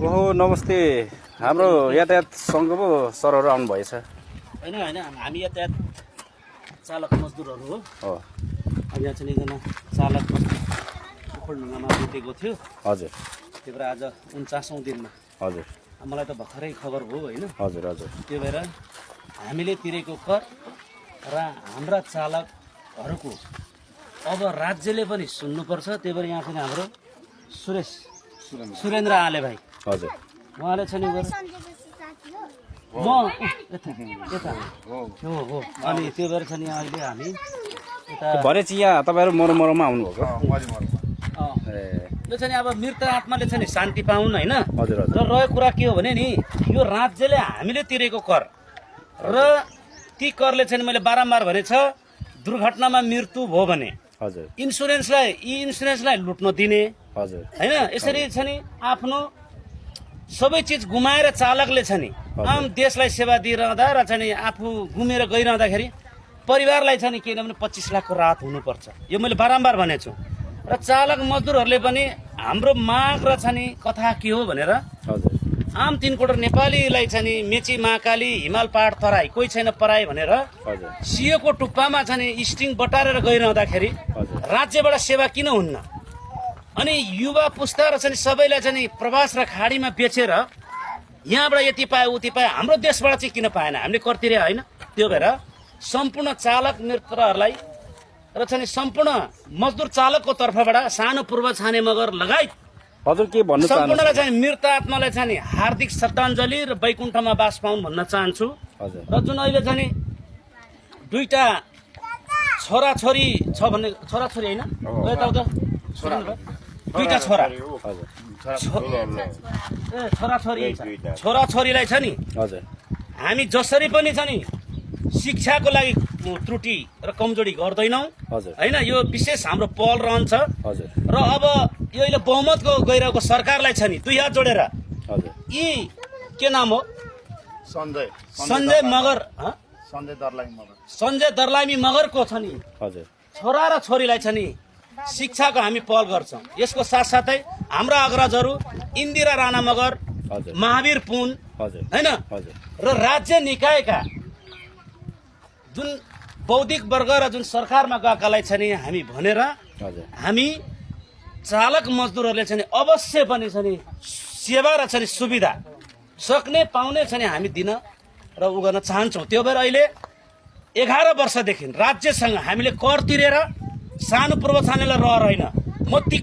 ओहो नमस्ते। हाम्रो यातायात सङ्घको सरहरू आउनुभएछ होइन होइन हामी यातायात चालक मजदुरहरू हो। अब यहाँ चाहिँ एकजना चालक ओखलढुङ्गामा बितेको थियो। हजुर त्यही भएर आज 49औं दिनमा हजुर मलाई त भर्खरै खबर हो होइन। हजुर हजुर त्यही भएर हामीले तिरेको कर र हाम्रा चालकहरूको अब राज्यले पनि सुन्नुपर्छ। त्यही भएर यहाँ चाहिँ हाम्रो सुरेन्द्र आले भाइ हजुर उहाँले चाहिँ गएर म यता हो अनि त्यो भएर चाहिँ यहाँ अहिले हामी यता भनेपछि यहाँ तपाईँहरू मरममा आउनुभएको यो चाहिँ अब मृत आत्माले चाहिँ शान्ति पाउन् होइन। हजुर र रहेको कुरा के हो भने नि यो राज्यले हामीले तिरेको कर र ती करले चाहिँ मैले बारम्बार भनेछ दुर्घटनामा मृत्यु भयो भने हजुर इन्सुरेन्सलाई लुट्न दिने हजुर होइन। यसरी छ नि आफ्नो सबै चिज गुमाएर चालकले छ नि आम देशलाई सेवा दिइरहँदा र चाहिँ आफू गुमेर गइरहँदाखेरि परिवारलाई छ नि किनभने 25 लाखको राहत हुनुपर्छ। यो मैले बारम्बार भनेको छु र चालक मजदुरहरूले पनि हाम्रो माग र छ नि कथा के हो भनेर हजुर आम 3 करोड नेपालीलाई छ नि मेची महाकाली हिमाल पहाड तराई कोही छैन पराई भनेर हजुर सियोको टुप्पामा छ नि स्टिङ बटारेर गइरहँदाखेरि राज्यबाट सेवा किन हुन्न? अनि युवा पुस्ता र चाहिँ सबैलाई चाहिँ प्रवास र खाडीमा बेचेर यहाँबाट यति पाए उति पाए हाम्रो देशबाट चाहिँ किन पाएन? हामीले कर तिरे होइन। त्यो भएर सम्पूर्ण चालक मित्रहरूलाई र चाहिँ सम्पूर्ण मजदुर चालकको तर्फबाट सानो पूर्व छाने मगर लगायत हजुर के भन्नु सम्पूर्णलाई चाहिँ मृत आत्मालाई चाहिँ हार्दिक श्रद्धाञ्जली र वैकुण्ठमा बास पाउन् भन्न चाहन्छु। हजुर र जुन अहिले चाहिँ दुईटा छोराछोरी छ भन्ने छोराछोरी होइन दुईटा छोरा छोराछोरीलाई छ नि हजुर हामी जसरी पनि छ नि शिक्षाको लागि त्रुटि र कमजोरी गर्दैनौँ हजुर होइन। यो विशेष हाम्रो पहल रहन्छ हजुर र अब यो अहिले बहुमतको गइरहेको सरकारलाई छ नि 2 हात जोडेर हजुर यी के नाम हो सञ्जय मगर सञ्जय दर्लामी मगरको छ नि हजुर छोरा र छोरीलाई छ नि शिक्षाको हामी पहल गर्छौँ। यसको साथसाथै हाम्रा अग्रजहरू इन्दिरा राणा मगर हजुर महावीर पुन हजुर होइन हजुर र राज्य निकायका जुन बौद्धिक वर्ग र जुन सरकारमा गएकालाई छ नि हामी भनेर हजुर हामी चालक मजदुरहरूले चाहिँ अवश्य पनि छ नि सेवा र छ नि सुविधा सक्ने पाउने छ नि हामी दिन र उ गर्न चाहन्छौँ। त्यो भएर अहिले 11 वर्षदेखि राज्यसँग हामीले कर तिरेर सानो पूर्व छानेलाई रहर होइन। म ती